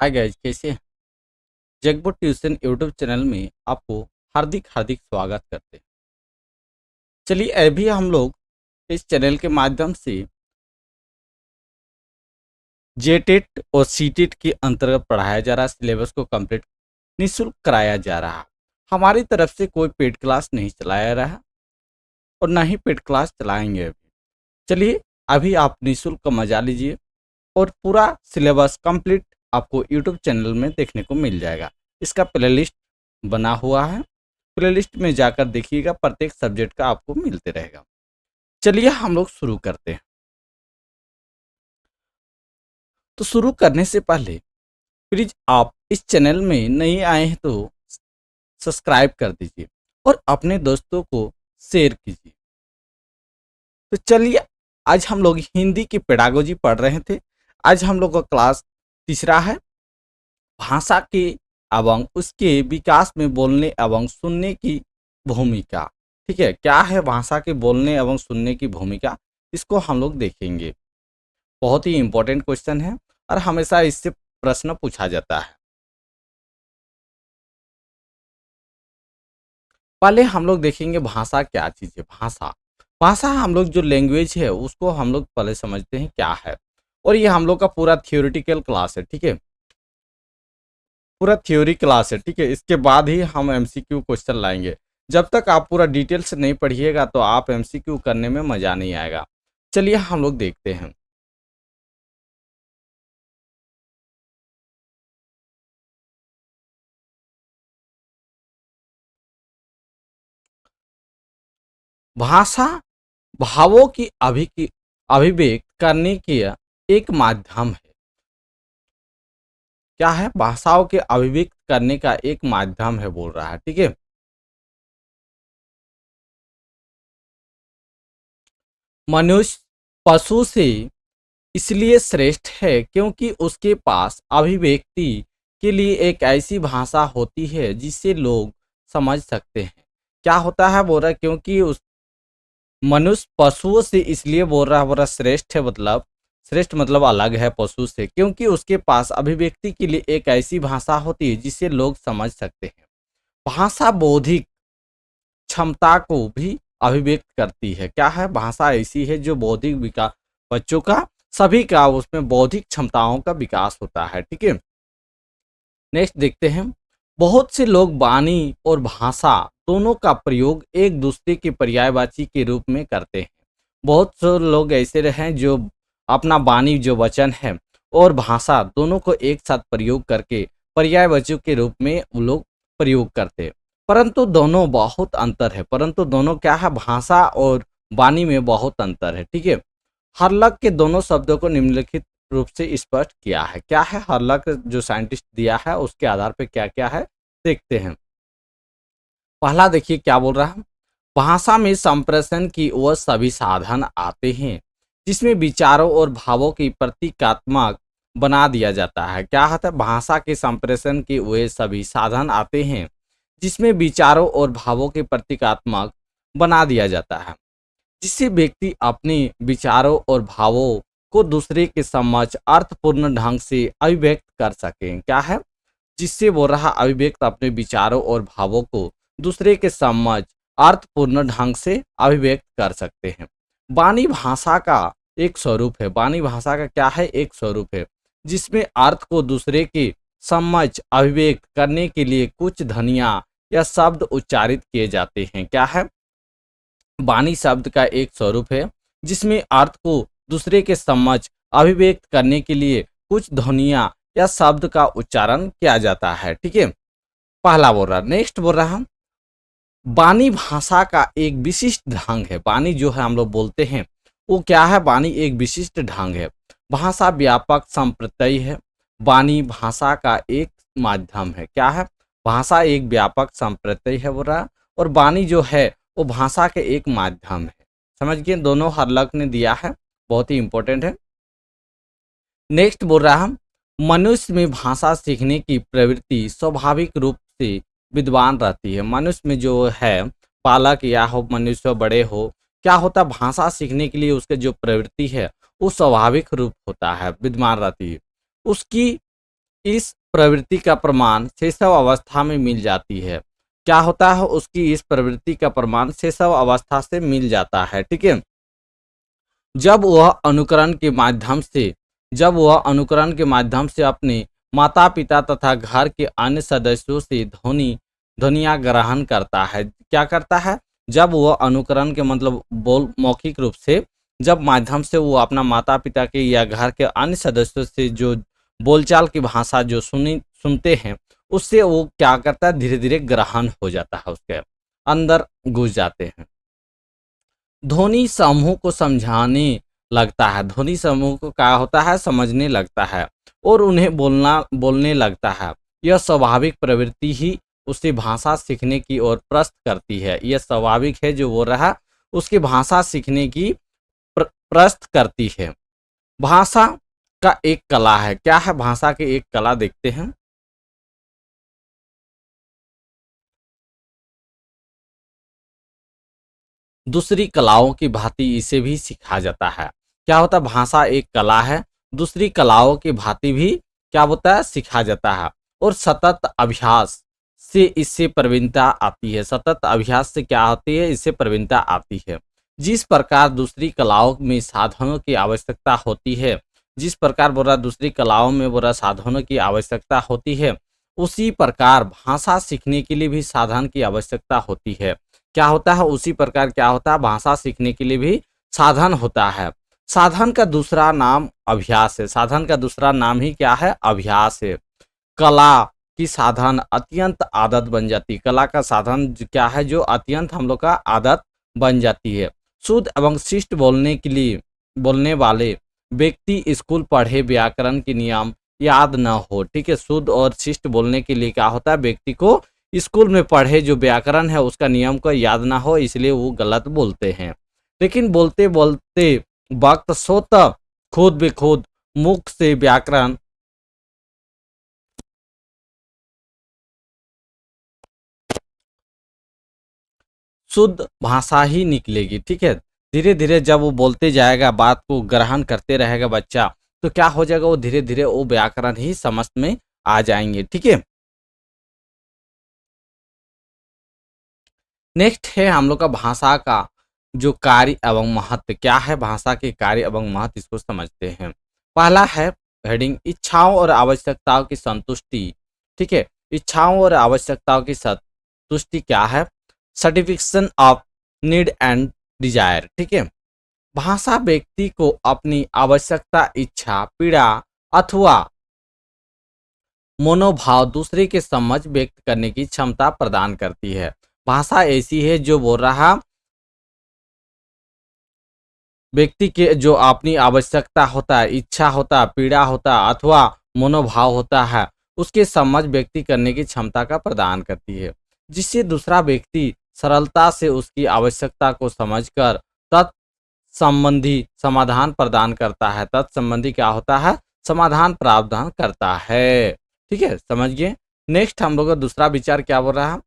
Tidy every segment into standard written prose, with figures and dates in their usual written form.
Hi guys, कैसे हैं? जगबोट tuition YouTube channel में आपको हार्दिक हार्दिक स्वागत करते हैं। चलिए अभी हम लोग इस चैनल के माध्यम से जेटेट और सीटेट के अंतर्गत पढ़ाया जा रहा सिलेबस को कंप्लीट निःशुल्क कराया जा रहा है। हमारी तरफ से कोई पेड क्लास नहीं चलाया रहा और ना ही पेड क्लास चलाएंगे अभी। चलिए अभी आप निःशुल्क का मजा लीजिए और पूरा सिलेबस कंप्लीट आपको यूट्यूब चैनल में देखने को मिल जाएगा। इसका प्लेलिस्ट बना हुआ है, प्लेलिस्ट में जाकर देखिएगा, प्रत्येक सब्जेक्ट का आपको मिलते रहेगा। चलिए हम लोग शुरू करते हैं। तो शुरू करने से पहले प्लीज आप इस चैनल में नए आए हैं तो सब्सक्राइब कर दीजिए और अपने दोस्तों को शेयर कीजिए। तो चलिए आज हम लोग हिंदी की पेडागोजी पढ़ रहे थे। आज हम लोग का क्लास तीसरा है, भाषा के एवं उसके विकास में बोलने एवं सुनने की भूमिका। ठीक है, क्या है भाषा के बोलने एवं सुनने की भूमिका, इसको हम लोग देखेंगे। बहुत ही इंपॉर्टेंट क्वेश्चन है और हमेशा इससे प्रश्न पूछा जाता है। पहले हम लोग देखेंगे भाषा क्या चीज़ है। भाषा भाषा हम लोग जो लैंग्वेज है उसको हम लोग पहले समझते हैं क्या है। और ये हम लोग का पूरा थियोरिटिकल क्लास है। ठीक है, पूरा थ्योरी क्लास है। ठीक है, इसके बाद ही हम एमसीक्यू क्वेश्चन लाएंगे। जब तक आप पूरा डिटेल से नहीं पढ़िएगा तो आप एमसीक्यू करने में मजा नहीं आएगा। चलिए हम लोग देखते हैं। भाषा भावों की अभिव्यक्त करने की एक माध्यम है। क्या है? भाषाओं के अभिव्यक्त करने का एक माध्यम है बोल रहा है। ठीक है, मनुष्य पशु से इसलिए श्रेष्ठ है क्योंकि उसके पास अभिव्यक्ति के लिए एक ऐसी भाषा होती है जिसे लोग समझ सकते हैं। क्या होता है बोल रहा है? क्योंकि उस मनुष्य पशुओं से इसलिए बोल रहा श्रेष्ठ है, मतलब श्रेष्ठ मतलब अलग है पशु से, क्योंकि उसके पास अभिव्यक्ति के लिए एक ऐसी भाषा होती है जिसे लोग समझ सकते हैं। भाषा बौद्धिक क्षमता को भी अभिव्यक्त करती है। क्या है? भाषा ऐसी है जो बौद्धिक विकास, बच्चों का सभी का उसमें बौद्धिक क्षमताओं का विकास होता है। ठीक है, नेक्स्ट देखते हैं। बहुत से लोग वाणी और भाषा दोनों का प्रयोग एक दूसरे के पर्यायवाची के रूप में करते हैं। बहुत से लोग ऐसे रहे जो अपना वाणी जो वचन है और भाषा दोनों को एक साथ प्रयोग करके पर्यायवाची के रूप में वो लोग प्रयोग करते हैं। परंतु दोनों बहुत अंतर है। परंतु दोनों क्या है? भाषा और वाणी में बहुत अंतर है। ठीक है, हर्लक के दोनों शब्दों को निम्नलिखित रूप से स्पष्ट किया है। क्या है? हर्लक जो साइंटिस्ट दिया है उसके आधार पे क्या क्या है देखते हैं। पहला देखिए क्या बोल रहा है। भाषा में संप्रेषण की वह सभी साधन आते हैं जिसमें विचारों और भावों की प्रतीकात्मक बना दिया जाता है। क्या होता है? भाषा के संप्रेषण के वे सभी साधन आते हैं जिसमें विचारों और भावों के प्रतीकात्मक बना दिया जाता है, जिससे व्यक्ति अपने विचारों और भावों को दूसरे के समक्ष अर्थपूर्ण ढंग से अभिव्यक्त कर सकें। क्या है? जिससे वो रहा अभिव्यक्त अपने विचारों और भावों को दूसरे के समक्ष अर्थपूर्ण ढंग से अभिव्यक्त कर सकते हैं। वाणी भाषा का एक स्वरूप है। वाणी भाषा का क्या है? एक स्वरूप है जिसमें अर्थ को दूसरे के समक्ष अभिव्यक्त करने के लिए कुछ ध्वनियां या शब्द उच्चारित किए जाते हैं। क्या है? वाणी शब्द का एक स्वरूप है जिसमें अर्थ को दूसरे के समक्ष अभिव्यक्त करने के लिए कुछ ध्वनियां या शब्द का उच्चारण किया जाता है। ठीक है, पहला बोल रहा। नेक्स्ट बोल रहा हम, वाणी भाषा का एक विशिष्ट ढंग है। वाणी जो है हम लोग बोलते हैं वो क्या है? वाणी एक विशिष्ट ढंग है। भाषा व्यापक संप्रत्यय है। वाणी भाषा का एक माध्यम है। क्या है? भाषा एक व्यापक संप्रत्यय है बोल रहा। और वाणी जो है वो भाषा के एक माध्यम है। समझ गए? दोनों हर्लक ने दिया है, बहुत ही इंपॉर्टेंट है। नेक्स्ट बोल रहा हम, मनुष्य में भाषा सीखने की प्रवृत्ति स्वाभाविक रूप से विद्वान रहती है। मनुष्य में जो है, बालक या हो मनुष्य बड़े हो, क्या होता है? भाषा सीखने के लिए उसके जो प्रवृत्ति है वो स्वाभाविक रूप होता है, विद्वान रहती है। उसकी इस प्रवृत्ति का प्रमाण शैशव अवस्था में मिल जाती है। क्या होता है, उसकी इस प्रवृत्ति का प्रमाण शैशव अवस्था से मिल जाता है। ठीक है, जब वह अनुकरण के माध्यम से अपने माता पिता तथा घर के अन्य सदस्यों से ध्वनियाँ ग्रहण करता है। क्या करता है, जब वह अनुकरण के मतलब मौखिक रूप से जब माध्यम से वो अपना माता पिता के या घर के अन्य सदस्यों से जो बोलचाल की भाषा जो सुनते हैं, उससे वो क्या करता है, धीरे धीरे ग्रहण हो जाता है, उसके अंदर घुस जाते हैं। ध्वनि समूह को समझाने लगता है, ध्वनि समूह को क्या होता है, समझने लगता है और उन्हें बोलने लगता है। यह स्वाभाविक प्रवृत्ति ही उसे भाषा सीखने की ओर प्रस्त करती है। यह स्वाभाविक है जो वो रहा, उसकी भाषा सीखने की प्रस्त करती है। भाषा का एक कला है। क्या है भाषा की एक कला, देखते हैं। दूसरी कलाओं की भांति इसे भी सिखाया जाता है। क्या होता है, भाषा एक कला है, दूसरी कलाओं की भांति भी क्या होता है, सिखाया जाता है। और सतत अभ्यास से इससे प्रवीणता आती है। सतत अभ्यास से क्या होती है, इससे प्रवीणता आती है। जिस प्रकार दूसरी कलाओं में साधनों की आवश्यकता होती है, जिस प्रकार बोला दूसरी कलाओं में बोला साधनों की आवश्यकता होती है, उसी प्रकार भाषा सीखने के लिए भी साधन की आवश्यकता होती है। क्या होता है, उसी प्रकार क्या होता है, भाषा सीखने के लिए भी साधन होता है। साधन का दूसरा नाम अभ्यास है। साधन का दूसरा नाम ही क्या है, अभ्यास है। कला की साधन अत्यंत आदत बन जाती है। कला का साधन क्या है, जो अत्यंत हम लोग का आदत बन जाती है। शुद्ध एवं शिष्ट बोलने वाले व्यक्ति स्कूल पढ़े व्याकरण के नियम याद न हो। ठीक है, शुद्ध और शिष्ट बोलने के लिए क्या होता है, व्यक्ति को स्कूल में पढ़े जो व्याकरण है उसका नियम को याद ना हो, इसलिए वो गलत बोलते हैं। लेकिन बोलते बोलते वक्त स्वतः खुद ब खुद मुख से व्याकरण शुद्ध भाषा ही निकलेगी। ठीक है, धीरे धीरे जब वो बोलते जाएगा, बात को ग्रहण करते रहेगा बच्चा, तो क्या हो जाएगा, वो धीरे धीरे वो व्याकरण ही समझ में आ जाएंगे। ठीक है, नेक्स्ट है हम लोग का भाषा का जो कार्य एवं महत्व। क्या है भाषा के कार्य एवं महत्व, इसको समझते हैं। पहला है हेडिंग, इच्छाओं और आवश्यकताओं की संतुष्टि। ठीक है, इच्छाओं और आवश्यकताओं की संतुष्टि क्या है, certification of need and desire. ठीक है, भाषा व्यक्ति को अपनी आवश्यकता, इच्छा, पीड़ा अथवा मनोभाव दूसरे के समझ व्यक्त करने की क्षमता प्रदान करती है। भाषा ऐसी है जो बोल रहा व्यक्ति के जो अपनी आवश्यकता होता है, इच्छा होता है, पीड़ा होता है अथवा मनोभाव होता है, उसके समझ व्यक्ति करने की क्षमता का प्रदान करती है, जिससे दूसरा व्यक्ति सरलता से उसकी आवश्यकता को समझकर तत्संबंधी समाधान प्रदान करता है। तत्संबंधी क्या होता है, समाधान प्रावधान करता है। ठीक है, समझिए। नेक्स्ट हम लोग का दूसरा विचार क्या बोल रहा है,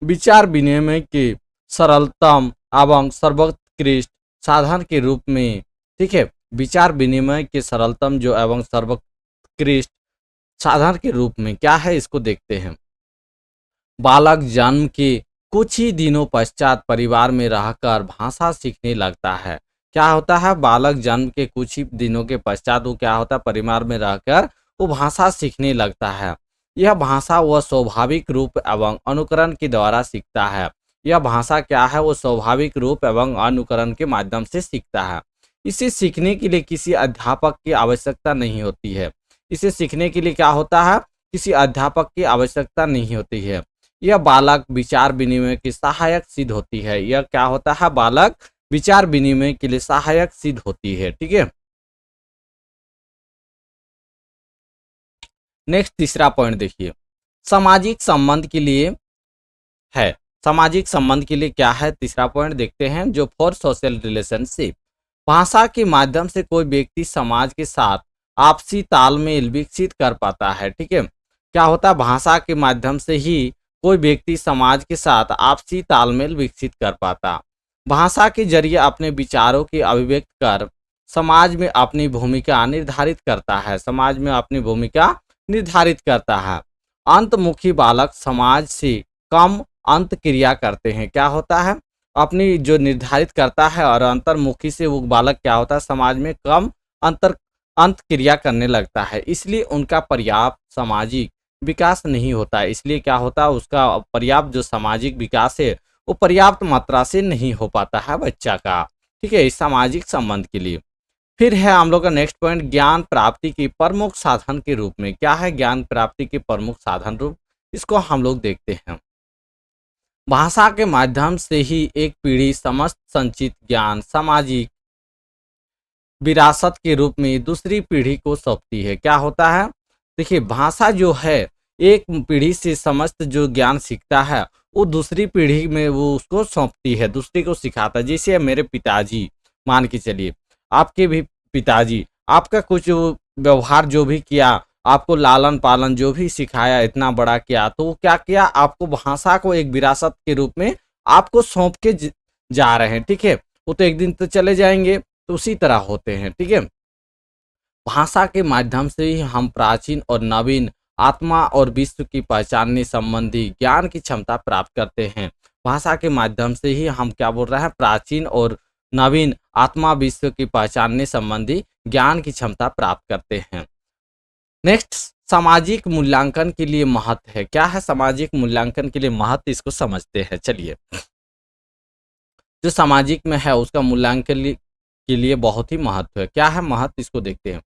विचार विनिमय के सरलतम एवं सर्वोत्कृष्ट साधन के रूप में। ठीक है, विचार विनिमय के सरलतम जो एवं सर्वोत्कृष्ट साधन के रूप में क्या है, इसको देखते हैं। बालक जन्म के कुछ ही दिनों पश्चात परिवार में रहकर भाषा सीखने लगता है। क्या होता है, बालक जन्म के कुछ ही दिनों के पश्चात वो क्या होता है, परिवार में रहकर वो भाषा सीखने लगता है। यह भाषा वह स्वाभाविक रूप एवं अनुकरण के द्वारा सीखता है। यह भाषा क्या है, वो स्वाभाविक रूप एवं अनुकरण के माध्यम से सीखता है। इसे सीखने के लिए किसी अध्यापक की आवश्यकता नहीं होती है। इसे सीखने के लिए क्या होता है, किसी अध्यापक की आवश्यकता नहीं होती है। यह बालक विचार विनिमय की सहायक सिद्ध होती है। यह क्या होता है, बालक विचार विनिमय के लिए सहायक सिद्ध होती है। ठीक है, नेक्स्ट तीसरा पॉइंट देखिए, सामाजिक संबंध के लिए है। सामाजिक संबंध के लिए क्या है, तीसरा पॉइंट देखते हैं, जो फॉर सोशल रिलेशनशिप। भाषा के माध्यम से कोई व्यक्ति समाज के साथ आपसी तालमेल विकसित कर पाता है। ठीक है, क्या होता है, भाषा के माध्यम से ही कोई व्यक्ति समाज के साथ आपसी तालमेल विकसित कर पाता। भाषा के जरिए अपने विचारों की अभिव्यक्त कर समाज में अपनी भूमिका निर्धारित करता है, समाज में अपनी भूमिका निर्धारित करता है। अंतमुखी बालक समाज से कम अंत क्रिया करते हैं। क्या होता है? अपनी जो निर्धारित करता है और अंतर्मुखी से वो बालक क्या होता है, समाज में कम अंत क्रिया करने लगता है, इसलिए उनका पर्याप्त सामाजिक विकास नहीं होता है। इसलिए क्या होता है, उसका पर्याप्त जो सामाजिक विकास है वो पर्याप्त मात्रा से नहीं हो पाता है बच्चा का। ठीक है, इस सामाजिक संबंध के लिए। फिर है हम लोग का नेक्स्ट पॉइंट, ज्ञान प्राप्ति के प्रमुख साधन के रूप में। क्या है ज्ञान प्राप्ति के प्रमुख साधन रूप? इसको हम लोग देखते हैं। भाषा के माध्यम से ही एक पीढ़ी समस्त संचित ज्ञान सामाजिक विरासत के रूप में दूसरी पीढ़ी को सौंपती है। क्या होता है? देखिए, भाषा जो है एक पीढ़ी से समस्त जो ज्ञान सीखता है वो दूसरी पीढ़ी में वो उसको सौंपती है, दूसरे को सिखाता है। जैसे मेरे पिताजी, मान के चलिए आपके भी पिताजी आपका कुछ व्यवहार जो भी किया, आपको लालन पालन जो भी सिखाया, इतना बड़ा किया, तो वो क्या किया, आपको भाषा को एक विरासत के रूप में आपको सौंप के जा रहे हैं। ठीक है, वो तो एक दिन तो चले जाएंगे, तो उसी तरह होते हैं। ठीक है, भाषा के माध्यम से ही हम प्राचीन और नवीन आत्मा और विश्व की पहचानने संबंधी ज्ञान की क्षमता प्राप्त करते हैं। भाषा के माध्यम से ही हम क्या बोल रहे हैं, प्राचीन और नवीन आत्मा विश्व की पहचानने संबंधी ज्ञान की क्षमता प्राप्त करते हैं। नेक्स्ट, सामाजिक मूल्यांकन के लिए महत्व है। क्या है सामाजिक मूल्यांकन के लिए महत्व, इसको समझते हैं। चलिए, जो सामाजिक में है उसका मूल्यांकन के लिए बहुत ही महत्व है। क्या है महत्व, इसको देखते हैं।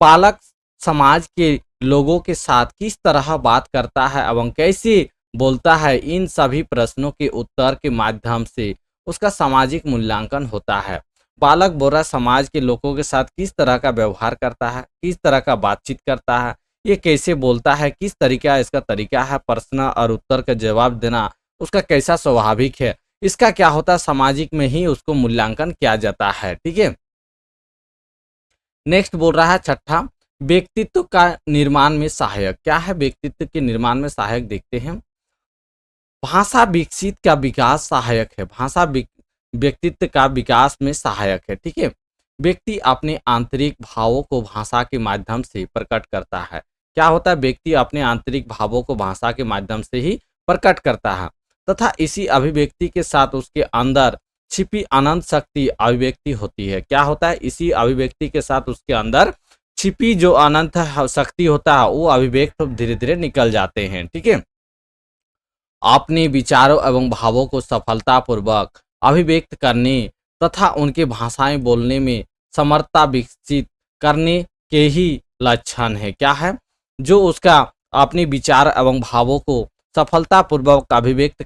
बालक समाज के लोगों के साथ किस तरह बात करता है एवं कैसे बोलता है, इन सभी प्रश्नों के उत्तर के माध्यम से उसका सामाजिक मूल्यांकन होता है। बालक बोरा समाज के लोगों के साथ किस तरह का व्यवहार करता है, किस तरह का बातचीत करता है, ये कैसे बोलता है, किस तरीका इसका तरीका है, प्रश्न और उत्तर का जवाब देना उसका कैसा स्वाभाविक है, इसका क्या होता है, सामाजिक में ही उसको मूल्यांकन किया जाता है। ठीक है, नेक्स्ट बोल रहा है छठा, व्यक्तित्व का निर्माण में सहायक। क्या है व्यक्तित्व के निर्माण में सहायक, देखते हैं। भाषा विकसित का विकास सहायक है, भाषा व्यक्तित्व का विकास में सहायक है। ठीक है, व्यक्ति अपने आंतरिक भावों को भाषा के माध्यम से प्रकट करता है। क्या होता है, व्यक्ति अपने आंतरिक भावों को भाषा के माध्यम से ही प्रकट करता है तथा इसी अभिव्यक्ति के साथ उसके अंदर छिपी अनंत शक्ति अभिव्यक्ति होती है। क्या होता है, इसी अभिव्यक्ति के साथ उसके अंदर छिपी जो अनंत शक्ति होता है वो अभिव्यक्त धीरे धीरे निकल जाते हैं। ठीक है, अपने विचारों एवं भावों को सफलतापूर्वक अभिव्यक्त करने तथा उनके भाषाएं बोलने में समर्थता विकसित करने के ही लक्षण है। क्या है, जो उसका अपने विचार एवं भावों को सफलतापूर्वक अभिव्यक्त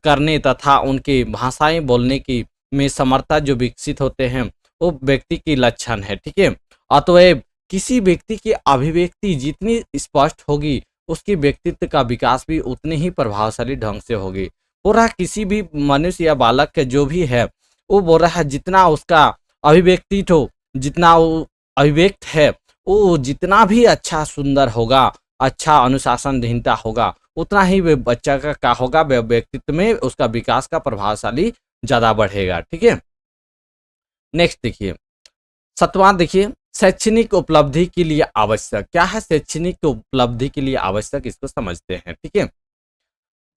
करने तथा उनके भाषाएं बोलने की में समर्थता जो विकसित होते हैं वो व्यक्ति की लक्षण है। ठीक है, अतएव किसी व्यक्ति की अभिव्यक्ति जितनी स्पष्ट होगी उसके व्यक्तित्व का विकास भी उतने ही प्रभावशाली ढंग से होगी। बोल रहा किसी भी मनुष्य या बालक के जो भी है वो बोल रहा है जितना उसका अभिव्यक्ति हो, जितना वो अभिव्यक्त है वो जितना भी अच्छा सुंदर होगा, अच्छा अनुशासनहीनता होगा, उतना ही वे बच्चा का क्या होगा, व्यक्तित्व में उसका विकास का प्रभावशाली ज्यादा बढ़ेगा। ठीक है, नेक्स्ट देखिए सतवां, देखिए शैक्षणिक उपलब्धि के लिए आवश्यक। क्या है शैक्षणिक उपलब्धि के लिए आवश्यक, इसको समझते हैं। ठीक है,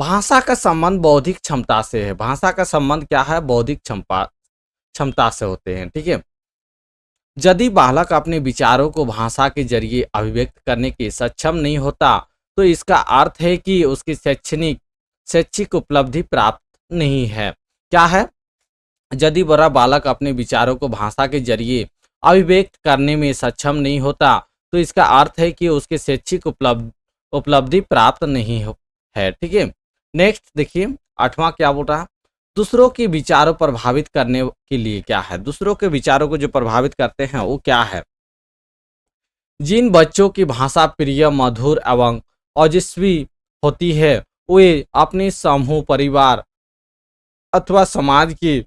भाषा का संबंध बौद्धिक क्षमता से है। भाषा का संबंध क्या है, बौद्धिक क्षमता से होते हैं। ठीक है, यदि बालक अपने विचारों को भाषा के जरिए अभिव्यक्त करने के सक्षम नहीं होता तो इसका अर्थ है कि उसकी शैक्षिक उपलब्धि प्राप्त नहीं है। क्या है, यदि बड़ा बालक अपने विचारों को भाषा के जरिए अभिव्यक्त करने में सक्षम नहीं होता तो इसका अर्थ है कि उसके शैक्षिक उपलब्धि प्राप्त नहीं है। ठीक है, नेक्स्ट देखिए आठवां क्या बोल रहा है, दूसरों के विचारों प्रभावित करने के लिए। क्या है, दूसरों के विचारों को जो प्रभावित करते हैं वो क्या है, जिन बच्चों की भाषा प्रिय, मधुर एवं ओजस्वी होती है वे अपने समूह, परिवार अथवा समाज के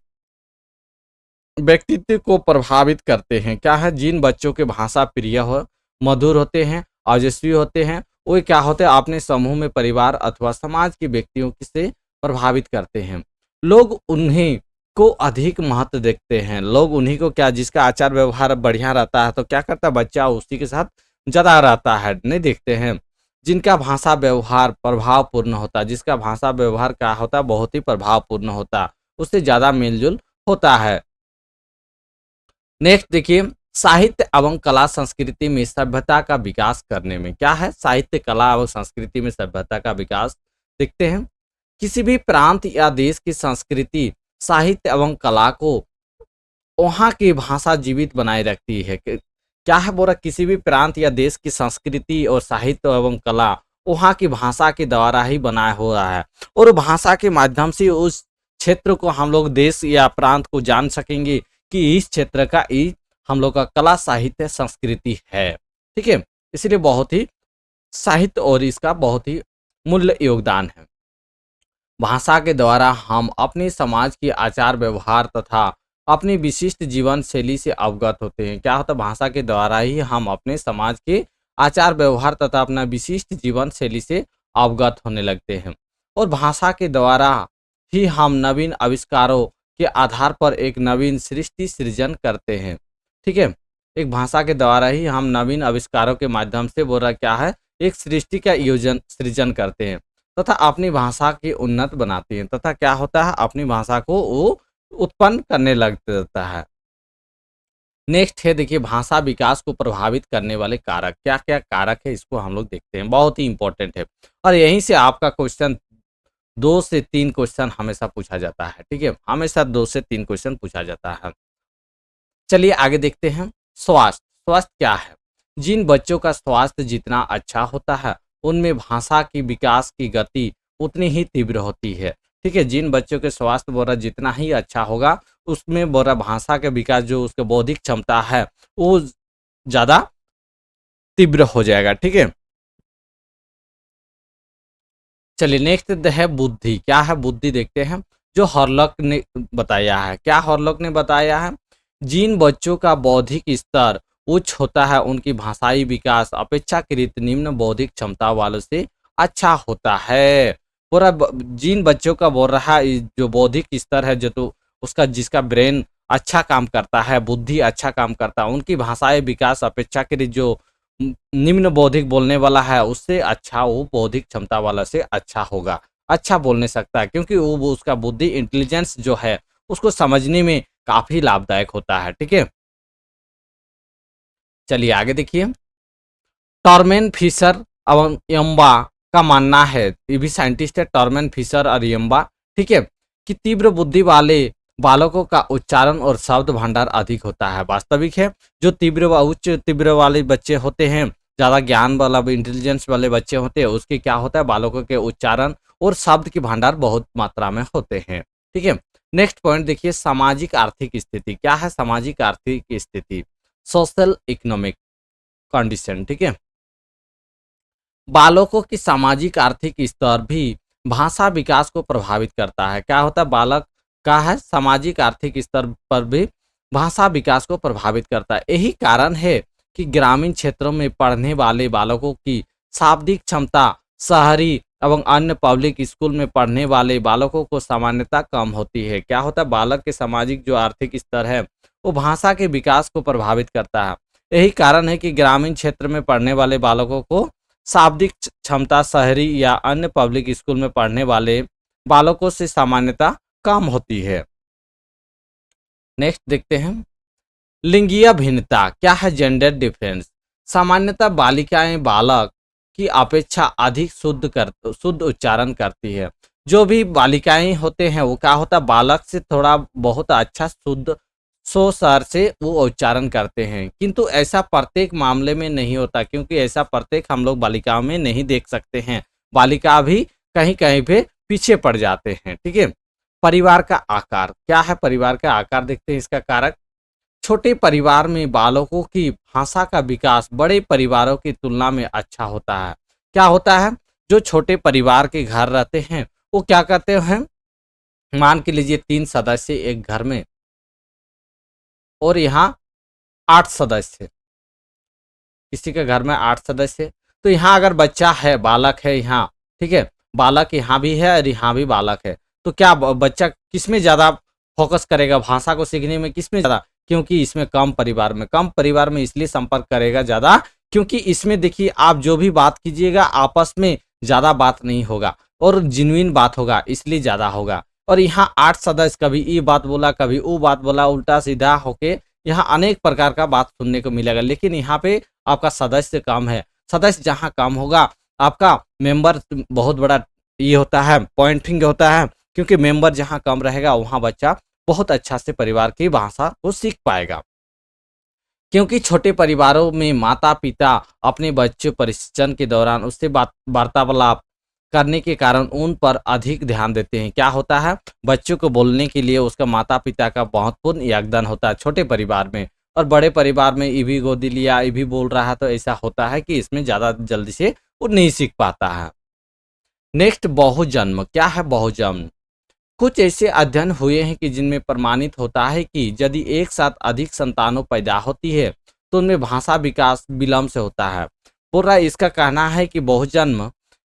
व्यक्तित्व को प्रभावित करते हैं। क्या है, जिन बच्चों के भाषा प्रिय हो, मधुर होते हैं, ओजस्वी होते हैं, वो क्या होते हैं, अपने समूह में, परिवार अथवा समाज के व्यक्तियों से प्रभावित करते हैं। लोग उन्हें को अधिक महत्व देखते हैं। लोग उन्हीं को क्या, जिसका आचार व्यवहार बढ़िया रहता है तो क्या करता है, बच्चा उसी के साथ ज़्यादा रहता है, नहीं देखते हैं। जिनका भाषा व्यवहार प्रभावपूर्ण होता है, जिसका भाषा व्यवहार क्या होता है, बहुत ही प्रभावपूर्ण होता है, उससे ज़्यादा मेलजोल होता है। नेक्स्ट देखिए, साहित्य एवं कला संस्कृति में सभ्यता का विकास करने में क्या है, साहित्य कला एवं संस्कृति में सभ्यता का विकास देखते हैं। किसी भी प्रांत या देश की संस्कृति, साहित्य एवं कला को वहाँ की भाषा जीवित बनाए रखती है। क्या है बोला, किसी भी प्रांत या देश की संस्कृति और साहित्य एवं कला वहाँ की भाषा के द्वारा ही बनाया हुआ है, और भाषा के माध्यम से उस क्षेत्र को हम लोग, देश या प्रांत को जान सकेंगे कि इस क्षेत्र का हम लोग का कला साहित्य संस्कृति है। ठीक है, इसलिए बहुत ही साहित्य और इसका बहुत ही मूल्य योगदान है। भाषा के द्वारा हम अपने समाज के आचार व्यवहार तथा अपनी विशिष्ट जीवन शैली से अवगत होते हैं। क्या होता है, भाषा के द्वारा ही हम अपने समाज के आचार व्यवहार तथा अपना विशिष्ट जीवन शैली से अवगत होने लगते हैं, और भाषा के द्वारा ही हम नवीन आविष्कारों के आधार पर एक नवीन सृष्टि सृजन करते हैं। ठीक है, एक भाषा के द्वारा ही हम नवीन आविष्कारों के माध्यम से बोल रहा क्या है, एक सृष्टि का योजन सृजन करते हैं तथा अपनी भाषा की उन्नत बनाते हैं, तथा क्या होता है, अपनी भाषा को वो उत्पन्न करने लगता है। नेक्स्ट है देखिए, भाषा विकास को प्रभावित करने वाले कारक, क्या क्या कारक है इसको हम लोग देखते हैं, बहुत ही इंपॉर्टेंट है, और यहीं से आपका क्वेश्चन 2 से 3 क्वेश्चन हमेशा पूछा जाता है। ठीक है, हमेशा 2 से 3 क्वेश्चन पूछा जाता है। चलिए आगे देखते हैं। स्वास्थ्य, स्वास्थ्य क्या है, जिन बच्चों का स्वास्थ्य जितना अच्छा होता है उनमें भाषा की विकास की गति उतनी ही तीव्र होती है। ठीक है, जिन बच्चों के स्वास्थ्य बोरा जितना ही अच्छा होगा उसमें बोरा भाषा के विकास, जो उसके बौद्धिक क्षमता है वो ज़्यादा तीव्र हो जाएगा। ठीक है, चलिए नेक्स्ट है बुद्धि, क्या है बुद्धि देखते हैं, जो हॉर्लॉक ने बताया है। क्या हॉर्लॉक ने बताया है, जिन बच्चों का बौद्धिक स्तर उच्च होता है उनकी भाषाई विकास अपेक्षाकृत निम्न बौद्धिक क्षमता वालों से अच्छा होता है। पूरा जिन बच्चों का बोल रहा है जो बौद्धिक स्तर है, जो तो उसका जिसका ब्रेन अच्छा काम करता है, बुद्धि अच्छा काम करता है, उनकी भाषाई विकास अपेक्षाकृत जो निम्न बौद्धिक बोलने वाला है उससे अच्छा, वो बौद्धिक क्षमता वाला से अच्छा होगा, अच्छा बोलने सकता है, क्योंकि वो उसका बुद्धि इंटेलिजेंस जो है उसको समझने में काफी लाभदायक होता है। ठीक है, चलिए आगे देखिए। टॉर्मेन फिशर एवं यम्बा का मानना है, ये भी साइंटिस्ट है, टॉर्मेन फिशर और यम्बा, ठीक है, कि तीव्र बुद्धि वाले बालकों का उच्चारण और शब्द भंडार अधिक होता है। वास्तविक है, जो तीव्र व उच्च तीव्र वाले बच्चे होते हैं, ज़्यादा ज्ञान वाला इंटेलिजेंस वाले बच्चे होते हैं, उसके क्या होता है, बालकों के उच्चारण और शब्द के भंडार बहुत मात्रा में होते हैं। ठीक है, नेक्स्ट पॉइंट देखिए, सामाजिक आर्थिक स्थिति, क्या है सामाजिक आर्थिक स्थिति, सोशल इकोनॉमिक कंडीशन। ठीक है, बालकों की सामाजिक आर्थिक स्तर भी भाषा विकास को प्रभावित करता है। क्या होता है, बालक का है सामाजिक आर्थिक स्तर पर भी भाषा विकास को प्रभावित करता है। यही कारण है कि ग्रामीण क्षेत्रों में पढ़ने वाले बालकों की शाब्दिक क्षमता शहरी एवं अन्य पब्लिक स्कूल में पढ़ने वाले बालकों को सामान्यता कम होती है। क्या होता है, बालक के सामाजिक जो आर्थिक स्तर है वो भाषा के विकास को प्रभावित करता है। यही कारण है कि ग्रामीण क्षेत्र में पढ़ने वाले बालकों को शाब्दिक क्षमता शहरी या अन्य पब्लिक स्कूल में पढ़ने वाले बालकों से सामान्यता कम होती है। नेक्स्ट देखते हैं, लिंगीय भिन्नता, क्या है जेंडर डिफरेंस, सामान्यतः बालिकाएं बालक की अपेक्षा अधिक शुद्ध उच्चारण करती है। जो भी बालिकाएं होते हैं वो क्या होता है, बालक से थोड़ा बहुत अच्छा शुद्ध स्वर से वो उच्चारण करते हैं, किंतु ऐसा प्रत्येक मामले में नहीं होता, क्योंकि ऐसा प्रत्येक हम लोग बालिकाओं में नहीं देख सकते हैं, बालिका भी कहीं कहीं पे पीछे पड़ जाते हैं। ठीक है, परिवार का आकार, क्या है परिवार का आकार देखते हैं, इसका कारक, छोटे परिवार में बालकों की भाषा का विकास बड़े परिवारों की तुलना में अच्छा होता है। क्या होता है, जो छोटे परिवार के घर रहते हैं वो क्या करते हैं, मान के लीजिए 3 सदस्य एक घर में और यहाँ 8 सदस्य, किसी के घर में 8 सदस्य, तो यहाँ अगर बच्चा है, बालक है यहाँ, ठीक है, बालक यहाँ भी है और यहाँ भी बालक है, तो क्या बच्चा किस में ज़्यादा फोकस करेगा भाषा को सीखने में, किसमें ज़्यादा, क्योंकि इसमें कम परिवार में इसलिए संपर्क करेगा ज़्यादा, क्योंकि इसमें देखिए आप जो भी बात कीजिएगा आपस में ज़्यादा बात नहीं होगा और जेन्युइन बात होगा, इसलिए ज़्यादा होगा। और यहाँ 8 सदस्य कभी ये बात बोला, कभी वो बात बोला, उल्टा सीधा होके यहाँ अनेक प्रकार का बात सुनने को मिलेगा। लेकिन यहाँ पे आपका सदस्य कम है, सदस्य जहाँ कम होगा आपका मेंबर बहुत बड़ा ये होता है, पॉइंटिंग होता है, क्योंकि मेंबर जहाँ कम रहेगा वहाँ बच्चा बहुत अच्छा से परिवार की भाषा को सीख पाएगा। क्योंकि छोटे परिवारों में माता पिता अपने बच्चों परिशिक्षण के दौरान उससे वार्तालाप करने के कारण उन पर अधिक ध्यान देते हैं। क्या होता है, बच्चों को बोलने के लिए उसका माता पिता का महत्वपूर्ण योगदान होता है छोटे परिवार में। और बड़े परिवार में ये भी गोदी लिया, ये भी बोल रहा है, तो ऐसा होता है कि इसमें ज़्यादा जल्दी से वो नहीं सीख पाता है। नेक्स्ट, बहुजन्म। क्या है बहुजन्म? कुछ ऐसे अध्ययन हुए हैं कि जिनमें प्रमाणित होता है कि यदि एक साथ अधिक संतानों पैदा होती है तो उनमें भाषा विकास विलंब से होता है। बोल रहा है, इसका कहना है कि बहुजन्म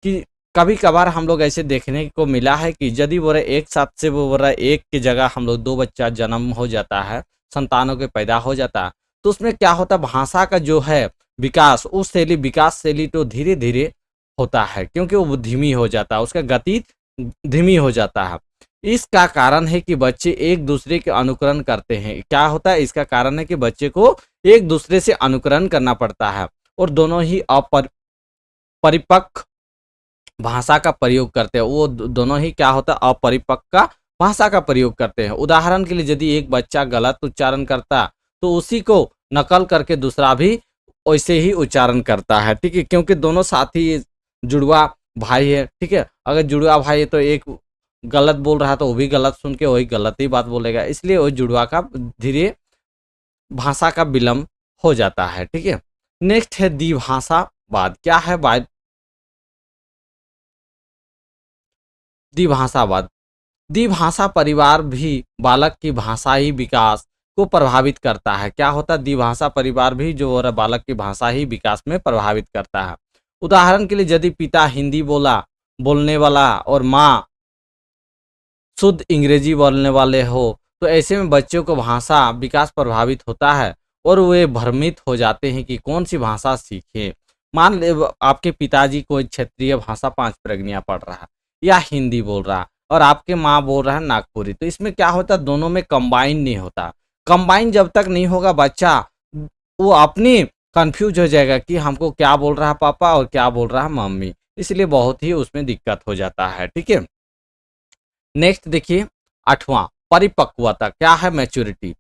कि कभी कभार हम लोग ऐसे देखने को मिला है कि यदि बोल रहे एक साथ से वो बोल रहा है एक की जगह हम लोग 2 बच्चा जन्म हो जाता है, संतानों के पैदा हो जाता है, तो उसमें क्या होता है भाषा का जो है विकास, उस विकास शैली तो धीरे धीरे होता है, क्योंकि वो धीमी हो जाता है, उसका गति धीमी हो जाता है। इसका कारण है कि बच्चे एक दूसरे के अनुकरण करते हैं। क्या होता है, इसका कारण है कि बच्चे को एक दूसरे से अनुकरण करना पड़ता है और दोनों ही परिपक्व भाषा का प्रयोग करते हैं। वो दोनों ही क्या होता है, अपरिपक्व का भाषा का प्रयोग करते हैं। उदाहरण के लिए यदि एक बच्चा गलत उच्चारण करता तो उसी को नकल करके दूसरा भी वैसे ही उच्चारण करता है, ठीक है, क्योंकि दोनों साथी जुड़वा भाई है, ठीक है। अगर जुड़वा भाई है तो एक गलत बोल रहा है तो वो भी गलत सुन के वही गलत ही बात बोलेगा, इसलिए वो जुड़वा का धीरे भाषा का विलंब हो जाता है, ठीक है। नेक्स्ट है द्विभाषावाद। क्या है द्विभाषावाद? द्विभाषा परिवार भी बालक की भाषाई विकास को प्रभावित करता है। क्या होता है, द्विभाषा परिवार भी जो हो रहा बालक की भाषा ही विकास में प्रभावित करता है। उदाहरण के लिए यदि पिता हिंदी बोलने वाला और माँ शुद्ध अंग्रेजी बोलने वाले हो तो ऐसे में बच्चों को भाषा विकास प्रभावित होता है और वे भ्रमित हो जाते हैं कि कौन सी भाषा सीखें। मान ले आपके पिताजी कोई क्षेत्रीय भाषा 5 प्रगनियाँ पढ़ रहा है या हिंदी बोल रहा और आपके माँ बोल रहा है नागपुरी, तो इसमें क्या होता है, दोनों में कंबाइन नहीं होता। कंबाइन जब तक नहीं होगा बच्चा वो अपनी कंफ्यूज हो जाएगा कि हमको क्या बोल रहा है पापा और क्या बोल रहा है मम्मी, इसलिए बहुत ही उसमें दिक्कत हो जाता है, ठीक है। नेक्स्ट देखिए 8वां, परिपक्वता। क्या है मैच्योरिटी?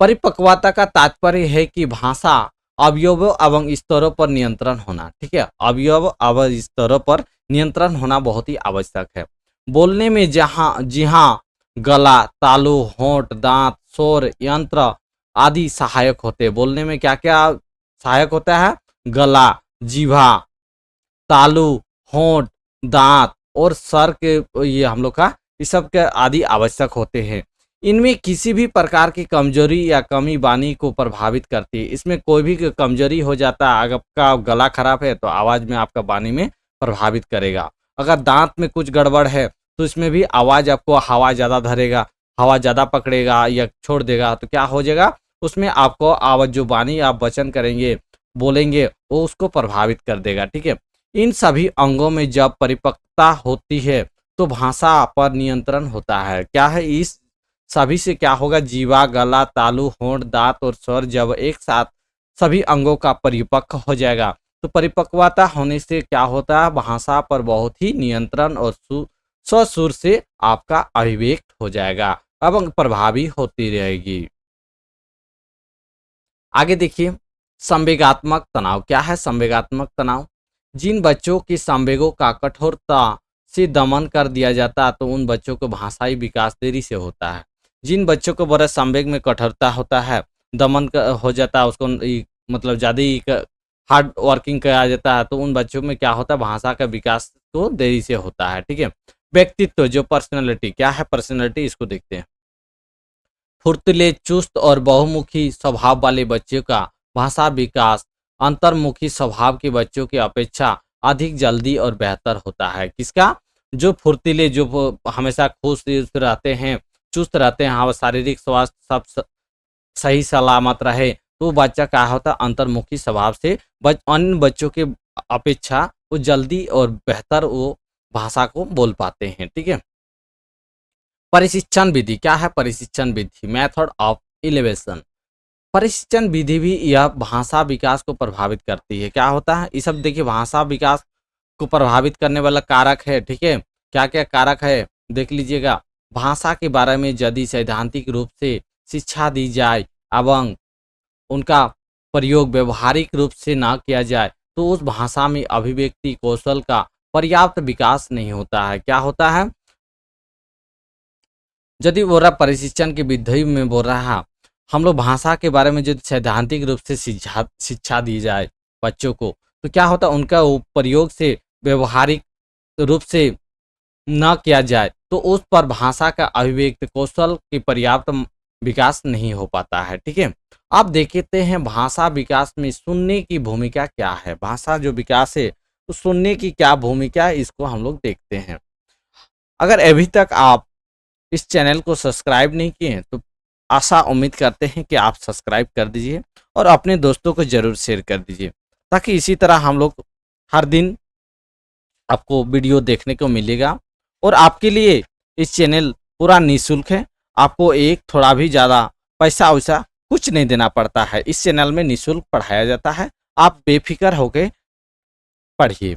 परिपक्वता का तात्पर्य है कि भाषा अवयवों एवं स्तरों पर नियंत्रण होना, ठीक है। अवयव एवं स्तरों पर नियंत्रण होना बहुत ही आवश्यक है। बोलने में जी हाँ गला, तालु, होंठ, दांत, स्वर, यंत्र आदि सहायक होते हैं। बोलने में क्या क्या सहायक होता है? गला, जीभा, तालु, होंठ, दांत और सर के ये हम लोग का ये सब के आदि आवश्यक होते हैं। इनमें किसी भी प्रकार की कमजोरी या कमी वाणी को प्रभावित करती है। इसमें कोई भी कमजोरी हो जाता है, अगर आपका गला खराब है तो आवाज में आपका वाणी में प्रभावित करेगा। अगर दांत में कुछ गड़बड़ है तो इसमें भी आवाज आपको हवा ज़्यादा धरेगा, हवा ज़्यादा पकड़ेगा या छोड़ देगा, तो क्या हो जाएगा उसमें आपको आवाज जो वाणी आप वचन करेंगे बोलेंगे वो उसको प्रभावित कर देगा, ठीक है। इन सभी अंगों में जब परिपक्वता होती है तो भाषा पर नियंत्रण होता है। क्या है, इस सभी से क्या होगा, जीवा, गला, तालु, होंठ, दांत और स्वर जब एक साथ सभी अंगों का परिपक्व हो जाएगा तो परिपक्वता होने से क्या होता है, भाषा पर बहुत ही नियंत्रण और ससुर से आपका अभिव्यक्त हो जाएगा एवं प्रभावी होती रहेगी। आगे देखिए संवेगात्मक तनाव। क्या है संवेगात्मक तनाव? जिन बच्चों की संवेगों का कठोरता से दमन कर दिया जाता तो उन बच्चों को भाषाई विकास देरी से होता है। जिन बच्चों को बड़ा संवेग में कठोरता होता है, दमन हो जाता है, उसको मतलब ज़्यादा ही हार्ड वर्किंग किया जाता है, तो उन बच्चों में क्या होता है, भाषा का विकास तो देरी से होता है, ठीक है। व्यक्तित्व जो पर्सनैलिटी। क्या है पर्सनैलिटी, इसको देखते हैं। फुर्तीले, चुस्त और बहुमुखी स्वभाव वाले बच्चों का भाषा विकास अंतर्मुखी स्वभाव के बच्चों की अपेक्षा अधिक जल्दी और बेहतर होता है। किसका? जो फुर्तीले, जो हमेशा खुश रहते हैं, चुस्त रहते हैं, हाँ शारीरिक स्वास्थ्य सब सही सलामत रहे, तो बच्चा क्या होता है अंतर्मुखी स्वभाव से अन्य बच्चों के अपेक्षा वो जल्दी और बेहतर वो भाषा को बोल पाते हैं। ठीक है। प्रशिक्षण विधि क्या है? प्रशिक्षण विधि मेथड ऑफ इलेवेशन। प्रशिक्षण विधि भी यह भाषा विकास को प्रभावित करती है। क्या होता है? ये सब देखिए भाषा विकास को प्रभावित करने वाला कारक है। ठीक है। क्या क्या कारक है देख लीजिएगा। भाषा के बारे में यदि सैद्धांतिक रूप से शिक्षा दी जाए एवं उनका प्रयोग व्यवहारिक रूप से ना किया जाए तो उस भाषा में अभिव्यक्ति कौशल का पर्याप्त विकास नहीं होता है। क्या होता है? यदि बोल रहा प्रशिक्षण की विधि में बोल रहा हम लोग भाषा के बारे में यदि सैद्धांतिक रूप से शिक्षा दी जाए बच्चों को, तो क्या होता है उनका प्रयोग से व्यवहारिक रूप से न किया जाए तो उस पर भाषा का अभिव्यक्ति कौशल की पर्याप्त विकास नहीं हो पाता है। ठीक है। अब देखते हैं भाषा विकास में सुनने की भूमिका क्या है। भाषा जो विकास है तो सुनने की क्या भूमिका है, इसको हम लोग देखते हैं। अगर अभी तक आप इस चैनल को सब्सक्राइब नहीं किए हैं तो आशा उम्मीद करते हैं कि आप सब्सक्राइब कर दीजिए और अपने दोस्तों को जरूर शेयर कर दीजिए, ताकि इसी तरह हम लोग हर दिन आपको वीडियो देखने को मिलेगा। और आपके लिए इस चैनल पूरा निःशुल्क है, आपको एक थोड़ा भी ज़्यादा पैसा वैसा कुछ नहीं देना पड़ता है। इस चैनल में निःशुल्क पढ़ाया जाता है, आप बेफिक्र होकर पढ़िए।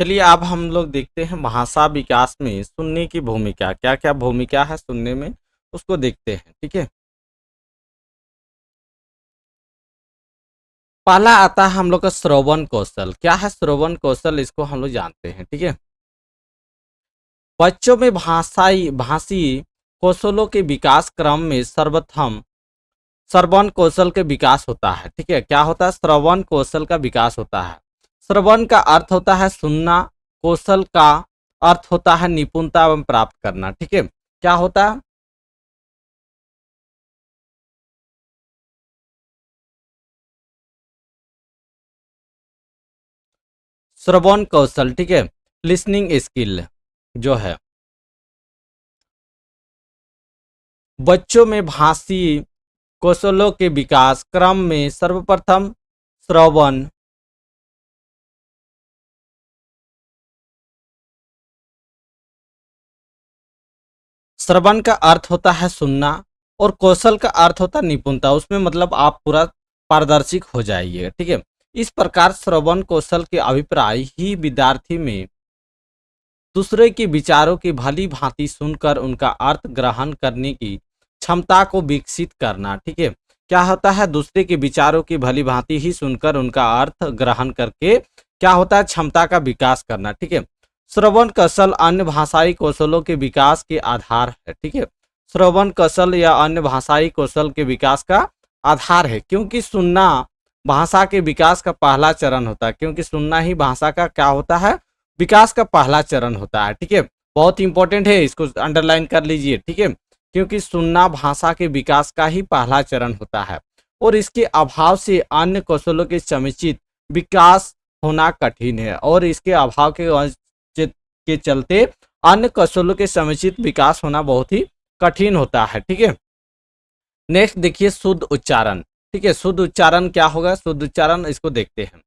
चलिए अब हम लोग देखते हैं भाषा विकास में सुनने की भूमिका। क्या क्या भूमिका है सुनने में, उसको देखते हैं। ठीक है। पहला आता है हम लोग का श्रवण कौशल। क्या है श्रवण कौशल, इसको हम लोग जानते हैं। ठीक है। बच्चों में भाषी कौशलों के विकास क्रम में सर्वप्रथम श्रवण कौशल के विकास होता है। ठीक है। क्या होता है? श्रवण कौशल का विकास होता है। श्रवण का अर्थ होता है सुनना, कौशल का अर्थ होता है निपुणता एवं प्राप्त करना। ठीक है। क्या होता है? श्रवण कौशल। ठीक है। लिसनिंग स्किल जो है बच्चों में भाषी कौशलों के विकास क्रम में सर्वप्रथम श्रवण श्रवण का अर्थ होता है सुनना और कौशल का अर्थ होता है निपुणता। उसमें मतलब आप पूरा पारदर्शिक हो जाइए। ठीक है। इस प्रकार श्रवण कौशल के अभिप्राय ही विद्यार्थी में दूसरे के विचारों की भली भांति सुनकर उनका अर्थ ग्रहण करने की क्षमता को विकसित करना। ठीक है। क्या होता है? दूसरे के विचारों की भली भांति ही सुनकर उनका अर्थ ग्रहण करके क्या होता है? क्षमता का विकास करना। ठीक है। श्रवण कौशल अन्य भाषाई कौशलों के विकास के आधार है। ठीक है। श्रवण कौशल या अन्य भाषाई कौशल के विकास का आधार है, क्योंकि सुनना भाषा के विकास का पहला चरण होता है। क्योंकि सुनना ही भाषा का क्या होता है? विकास का पहला चरण होता है। ठीक है। बहुत इंपॉर्टेंट है, इसको अंडरलाइन कर लीजिए। ठीक है। क्योंकि सुनना भाषा के विकास का ही पहला चरण होता है और इसके अभाव से अन्य कौशलों के समुचित विकास होना कठिन है, और इसके अभाव के चलते अन्य कौशलों के समुचित विकास होना बहुत ही कठिन होता है। ठीक है। नेक्स्ट देखिए शुद्ध उच्चारण। ठीक है। शुद्ध उच्चारण क्या होगा? शुद्ध उच्चारण इसको देखते हैं।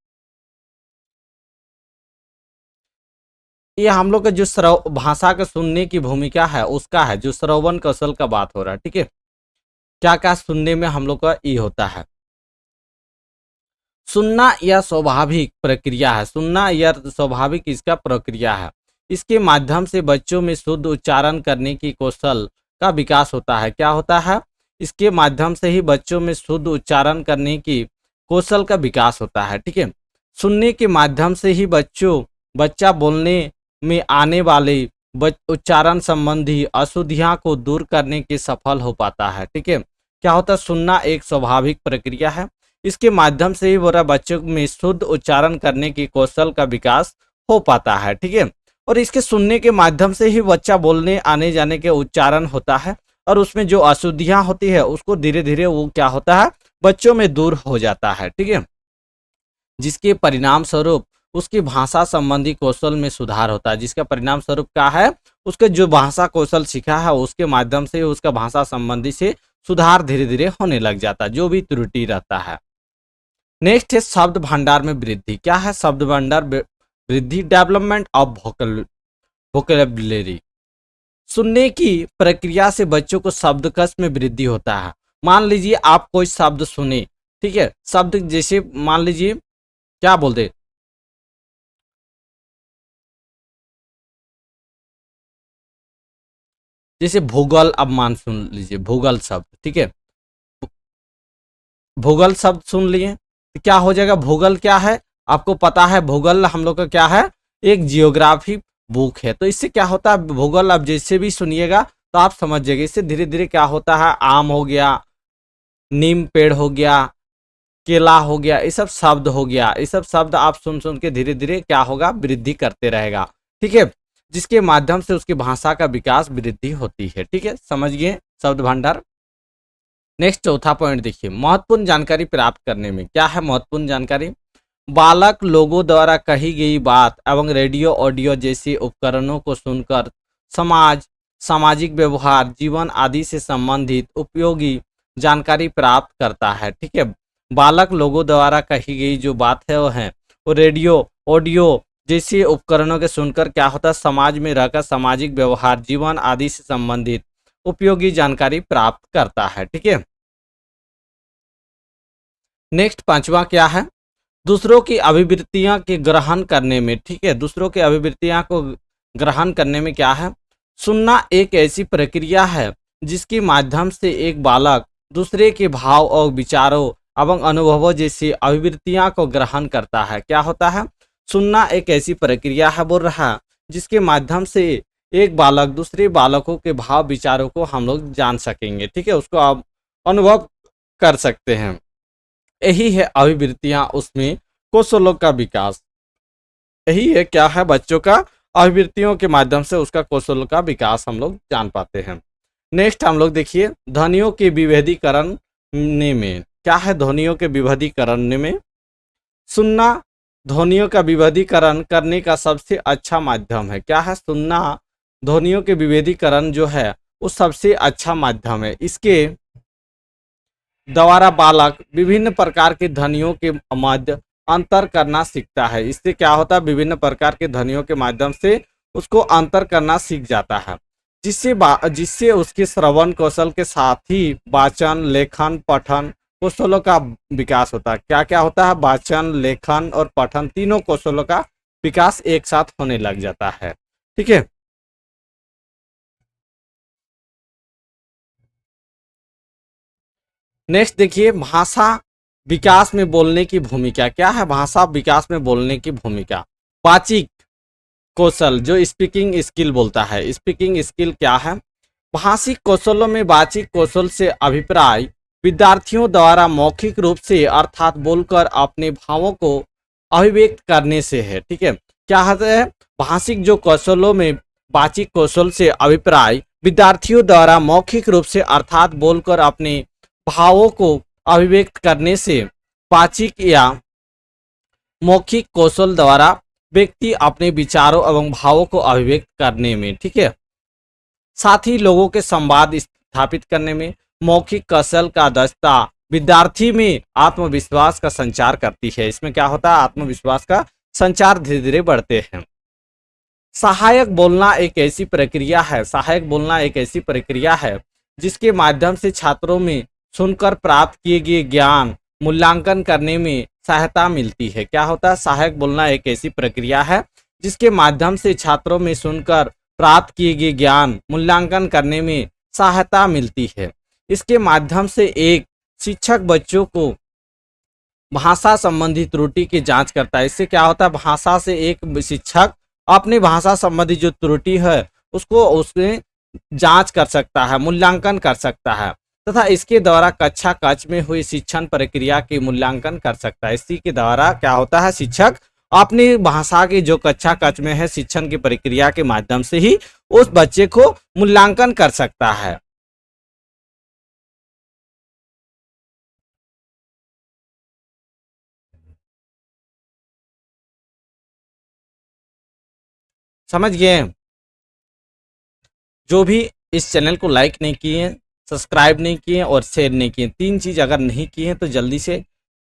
ये हम लोग का जो भाषा का सुनने की भूमिका है उसका है, जो श्रवण कौशल का बात हो रहा है। ठीक है। क्या क्या सुनने में हम लोग का ये होता है? सुनना यह स्वाभाविक प्रक्रिया है। सुनना यह स्वाभाविक इसका प्रक्रिया है। इसके माध्यम से बच्चों में शुद्ध उच्चारण करने की कौशल का विकास होता है। क्या होता है? इसके माध्यम से ही बच्चों में शुद्ध उच्चारण करने की कौशल का विकास होता है। ठीक है। सुनने के माध्यम से ही बच्चा बोलने में आने वाले उच्चारण संबंधी अशुद्धियां को दूर करने के सफल हो पाता है। ठीक है। क्या होता है? सुनना एक स्वाभाविक प्रक्रिया है, इसके माध्यम से ही बच्चों में शुद्ध उच्चारण करने की कौशल का विकास हो पाता है। ठीक है। और इसके सुनने के माध्यम से ही बच्चा बोलने आने जाने के उच्चारण होता है, और उसमें जो अशुद्धियां होती है उसको धीरे धीरे वो क्या होता है, बच्चों में दूर हो जाता है। ठीक है, जिसके परिणाम स्वरूप उसकी भाषा संबंधी कौशल में सुधार होता है। जिसका परिणाम स्वरूप क्या है, उसके जो भाषा कौशल सीखा है उसके माध्यम से उसका भाषा संबंधी से सुधार धीरे धीरे होने लग जाता है, जो भी त्रुटि रहता है। नेक्स्ट है शब्द भंडार में वृद्धि। क्या है शब्द भंडार वृद्धि? Development of vocabulary. सुनने की प्रक्रिया से बच्चों को शब्दकोश में वृद्धि होता है। मान लीजिए आप कोई शब्द सुने, ठीक है, शब्द जैसे मान लीजिए क्या बोलते, जैसे भूगोल, अब मान सुन लीजिए भूगोल शब्द, ठीक है, भूगोल शब्द सुन लिए तो क्या हो जाएगा, भूगोल क्या है आपको पता है, भूगोल हम लोग का क्या है, एक जियोग्राफी बुक है। तो इससे क्या होता है, भूगोल आप जैसे भी सुनिएगा तो आप समझ जाइए। इससे धीरे धीरे क्या होता है, आम हो गया, नीम पेड़ हो गया, केला हो गया, ये सब शब्द हो गया, ये सब शब्द आप सुन सुन के धीरे धीरे क्या होगा, वृद्धि करते रहेगा। ठीक है, जिसके माध्यम से उसकी भाषा का विकास वृद्धि होती है। ठीक है, समझ गए शब्द भंडार। नेक्स्ट चौथा पॉइंट देखिए, महत्वपूर्ण जानकारी प्राप्त करने में। क्या है महत्वपूर्ण जानकारी? बालक लोगों द्वारा कही गई बात एवं रेडियो ऑडियो जैसे उपकरणों को सुनकर समाज, सामाजिक व्यवहार, जीवन आदि से संबंधित उपयोगी जानकारी प्राप्त करता है। ठीक है, बालक लोगों द्वारा कही गई जो बात है वो रेडियो ऑडियो जैसे उपकरणों के सुनकर क्या होता है, समाज में रहकर सामाजिक व्यवहार, जीवन आदि से संबंधित उपयोगी जानकारी प्राप्त करता है। ठीक है, नेक्स्ट पांचवा क्या है, दूसरों की अभिवृत्तियां के ग्रहण करने में। ठीक है, दूसरों की अभिवृत्तियां को ग्रहण करने में क्या है, सुनना एक ऐसी प्रक्रिया है जिसके माध्यम से एक बालक दूसरे के भाव और विचारों एवं अनुभवों जैसी अभिवृत्तियां को ग्रहण करता है। क्या होता है, सुनना एक ऐसी प्रक्रिया है बोल रहा है जिसके माध्यम से एक बालक दूसरे बालकों के भाव विचारों को हम लोग जान सकेंगे। ठीक है, उसको आप अनुभव कर सकते हैं। यही है अभिवृत्तियां, उसमें कौशलों का विकास। यही है क्या है, बच्चों का अभिवृत्तियों के माध्यम से उसका कौशल का विकास हम लोग जान पाते हैं। नेक्स्ट हम लोग देखिए ध्वनियों के विभेदीकरण में। क्या है ध्वनियों के विभेदीकरण में? सुनना ध्वनियों का विभेदीकरण करने का सबसे अच्छा माध्यम है। क्या है, सुनना ध्वनियों के विभेदीकरण जो है वो सबसे अच्छा माध्यम है। इसके द्वारा बालक विभिन्न प्रकार के ध्वनियों के मध्य अंतर करना सीखता है। इससे क्या होता है, विभिन्न प्रकार के ध्वनियों के माध्यम से उसको अंतर करना सीख जाता है, जिससे उसके श्रवण कौशल के साथ ही वाचन, लेखन, पठन कौशलों का विकास होता है। क्या क्या होता है, वाचन, लेखन और पठन तीनों कौशलों का विकास एक साथ होने लग जाता है। ठीक है, नेक्स्ट देखिए भाषा विकास में बोलने की भूमिका। क्या है भाषा विकास में बोलने की भूमिका? वाचिक कौशल जो स्पीकिंग स्किल बोलता है, स्पीकिंग स्किल क्या है, भाषिक कौशलों में वाचिक कौशल से अभिप्राय विद्यार्थियों द्वारा मौखिक रूप से अर्थात बोलकर अपने भावों को अभिव्यक्त करने से है। ठीक है, क्या है, भाषिक जो कौशलों में वाचिक कौशल से अभिप्राय विद्यार्थियों द्वारा मौखिक रूप से अर्थात बोलकर अपने भावों को अभिव्यक्त करने से वाचिक या मौखिक कौशल द्वारा व्यक्ति अपने विचारों एवं भावों को अभिव्यक्त करने में, ठीक है, साथ ही लोगों के संवाद स्थापित करने में मौखिक कौशल का दक्षता विद्यार्थी में आत्मविश्वास का संचार करती है। इसमें क्या होता है, आत्मविश्वास का संचार धीरे धीरे बढ़ते हैं। सहायक बोलना एक ऐसी प्रक्रिया है, सहायक बोलना एक ऐसी प्रक्रिया है जिसके माध्यम से छात्रों में सुनकर प्राप्त किए गए ज्ञान मूल्यांकन करने में सहायता मिलती है। क्या होता है, सहायक बोलना एक ऐसी प्रक्रिया है जिसके माध्यम से छात्रों में सुनकर प्राप्त किए गए ज्ञान मूल्यांकन करने में सहायता मिलती है। इसके माध्यम से एक शिक्षक बच्चों को भाषा संबंधी त्रुटि की जांच करता है। इससे क्या होता है, भाषा से एक शिक्षक अपनी भाषा संबंधी जो त्रुटि है उसको उसमें जांच कर सकता है, मूल्यांकन कर सकता है तथा इसके द्वारा कक्षा कक्ष में हुई शिक्षण प्रक्रिया के मूल्यांकन कर सकता है। इसी के द्वारा क्या होता है, शिक्षक अपनी भाषा की जो कक्षा कक्ष में है शिक्षण की प्रक्रिया के माध्यम से ही उस बच्चे को मूल्यांकन कर सकता है। समझ गए? जो भी इस चैनल को लाइक नहीं किए, सब्सक्राइब नहीं किए और शेयर नहीं किए, तीन चीज अगर नहीं किए हैं तो जल्दी से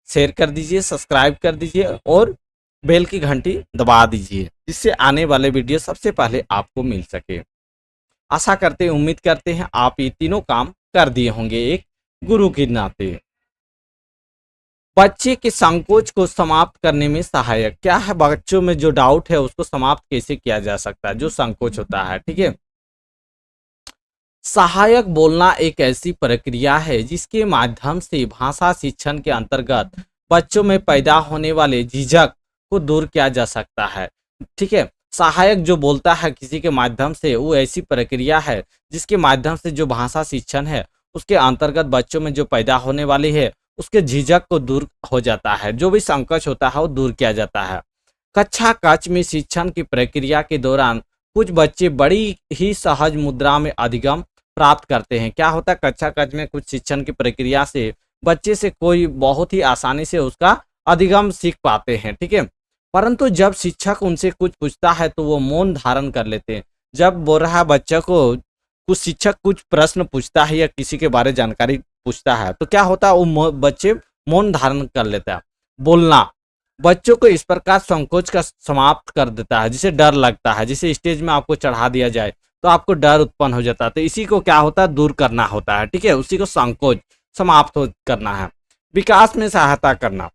शेयर कर दीजिए, सब्सक्राइब कर दीजिए और बेल की घंटी दबा दीजिए, जिससे आने वाले वीडियो सबसे पहले आपको मिल सके। आशा करते उम्मीद करते हैं आप ये तीनों काम कर दिए होंगे एक गुरु के नाते। बच्चे के संकोच को समाप्त करने में सहायक क्या है? बच्चों में जो डाउट है उसको समाप्त कैसे किया जा सकता है, जो संकोच होता है, ठीक है। सहायक बोलना एक ऐसी प्रक्रिया है जिसके माध्यम से भाषा शिक्षण के अंतर्गत बच्चों में पैदा होने वाले झिझक को दूर किया जा सकता है, ठीक है। सहायक जो बोलता है किसी के माध्यम से, वो ऐसी प्रक्रिया है जिसके माध्यम से जो भाषा शिक्षण है उसके अंतर्गत बच्चों में जो पैदा होने वाली है उसके झिझक को दूर हो जाता है, जो भी संकोच होता है वो दूर किया जाता है। कक्षा कक्ष में शिक्षण की प्रक्रिया के दौरान कुछ बच्चे बड़ी ही सहज मुद्रा में अधिगम प्राप्त करते हैं। क्या होता है, कक्षा कक्ष में कुछ शिक्षण की प्रक्रिया से बच्चे से कोई बहुत ही आसानी से उसका अधिगम सीख पाते हैं, ठीक है। परंतु जब शिक्षक उनसे कुछ पूछता है तो वो मौन धारण कर लेते हैं। जब बोल रहा बच्चा को कुछ शिक्षक कुछ प्रश्न पूछता है या किसी के बारे में जानकारी पूछता है तो क्या होता है, वो बच्चे मौन धारण कर लेता है। बोलना बच्चों को इस प्रकार संकोच का समाप्त कर देता है, जिसे डर लगता है, जिसे स्टेज में आपको चढ़ा दिया जाए तो आपको डर उत्पन्न हो जाता है, तो इसी को क्या होता है, दूर करना होता है, ठीक है। उसी को संकोच समाप्त करना है। विकास में सहायता करना,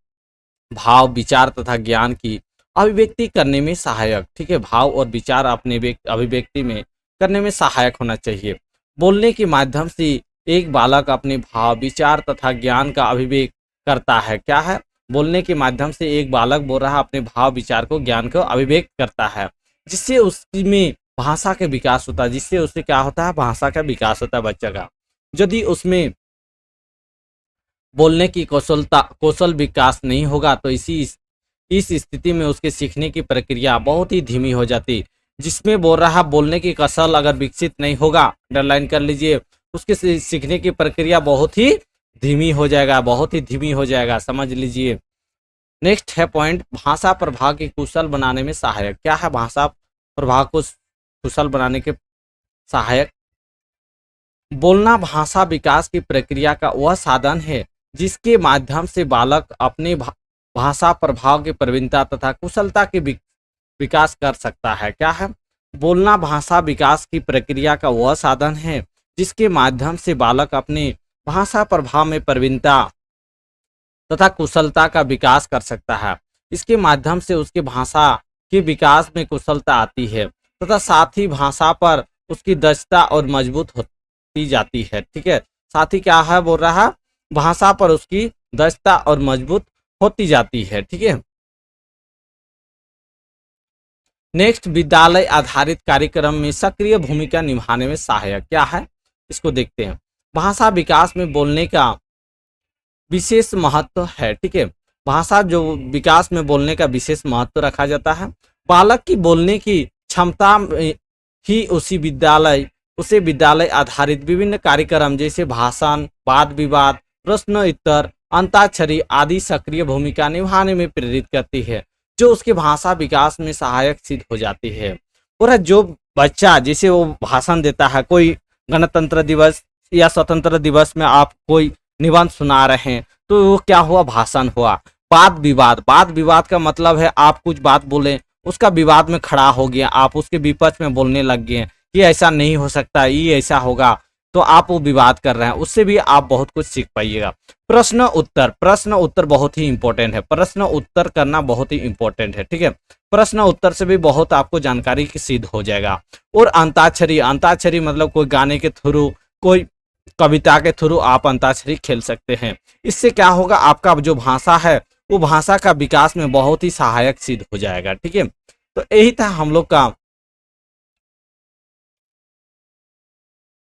भाव विचार तथा ज्ञान की अभिव्यक्ति करने में सहायक, ठीक है। भाव और विचार अपने अभिव्यक्ति में करने में सहायक होना चाहिए। बोलने के माध्यम से एक बालक अपने भाव विचार तथा ज्ञान का अभिव्यक्त करता है। क्या है, बोलने के माध्यम से एक बालक बोल रहा अपने भाव विचार को ज्ञान को अभिव्यक्त करता है, जिससे उसमें भाषा का विकास होता है, जिससे उससे क्या होता है, भाषा का विकास होता है बच्चे का। यदि उसमें बोलने की कौशल विकास नहीं होगा तो इस स्थिति में उसके सीखने की प्रक्रिया बहुत ही धीमी हो जाती, जिसमें बोल रहा बोलने की कौशल अगर विकसित नहीं होगा, अंडरलाइन कर लीजिए, उसके सीखने की प्रक्रिया बहुत ही धीमी हो जाएगा, बहुत ही धीमी हो जाएगा, समझ लीजिए। नेक्स्ट है पॉइंट, भाषा प्रभाव के कुशल बनाने में सहायक। क्या है भाषा प्रभाव को कुशल बनाने के सहायक? बोलना भाषा विकास की प्रक्रिया का वह साधन है जिसके माध्यम से बालक अपने भाषा प्रभाव की प्रवीणता तथा कुशलता के विकास कर सकता है। क्या है, बोलना भाषा विकास की प्रक्रिया का वह साधन है जिसके माध्यम से बालक अपने भाषा प्रभाव में प्रवीणता तथा कुशलता का विकास कर सकता है। इसके माध्यम से उसके भाषा के विकास में कुशलता आती है तथा साथ ही भाषा पर उसकी दक्षता और मजबूत होती जाती है, ठीक है। साथ ही क्या है, बोल रहा भाषा पर उसकी दक्षता और मजबूत होती जाती है, ठीक है। नेक्स्ट, विद्यालय आधारित कार्यक्रम में सक्रिय भूमिका निभाने में सहायक। क्या है, इसको देखते हैं। भाषा विकास में बोलने का विशेष महत्व है, ठीक है। भाषा जो विकास में बोलने का विशेष महत्व रखा जाता है। बालक की बोलने की क्षमता ही उसे विद्यालय आधारित विभिन्न कार्यक्रम जैसे भाषण, वाद विवाद, प्रश्न उत्तर, अंताक्षरी आदि सक्रिय भूमिका निभाने में प्रेरित करती है, जो उसके भाषा विकास में सहायक सिद्ध हो जाती है। और जो बच्चा जैसे वो भाषण देता है, कोई गणतंत्र दिवस या स्वतंत्र दिवस में आप कोई निबंध सुना रहे हैं तो वो क्या हुआ, भाषण हुआ। वाद विवाद का मतलब है आप कुछ बात बोले, उसका विवाद में खड़ा हो गया, आप उसके विपक्ष में बोलने लग गए कि ऐसा नहीं हो सकता, ये ऐसा होगा, तो आप वो विवाद कर रहे हैं, उससे भी आप बहुत कुछ सीख पाइएगा। प्रश्न उत्तर बहुत ही इंपॉर्टेंट है, प्रश्न उत्तर करना बहुत ही इंपॉर्टेंट है, ठीक है। प्रश्न उत्तर से भी बहुत आपको जानकारी की सिद्ध हो जाएगा। और अंताक्षरी मतलब कोई गाने के थ्रू, कोई कविता के थ्रू आप अंताक्षरी खेल सकते हैं। इससे क्या होगा, आपका जो भाषा है वो भाषा का विकास में बहुत ही सहायक सिद्ध हो जाएगा, ठीक है। तो यही था हम लोग का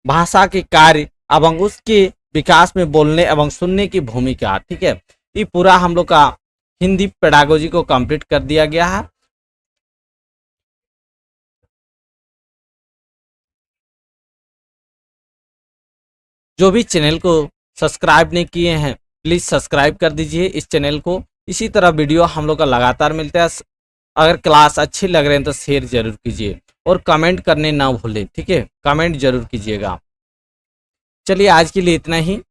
भाषा के कार्य एवं उसके विकास में बोलने एवं सुनने की भूमिका, ठीक है। ये पूरा हम लोग का हिंदी पेडागोजी को कंप्लीट कर दिया गया है। जो भी चैनल को सब्सक्राइब नहीं किए हैं प्लीज़ सब्सक्राइब कर दीजिए इस चैनल को। इसी तरह वीडियो हम लोग का लगातार मिलता है। अगर क्लास अच्छी लग रहे हैं तो शेयर जरूर कीजिए और कमेंट करने ना भूलें, ठीक है, कमेंट जरूर कीजिएगा। चलिए आज के लिए इतना ही।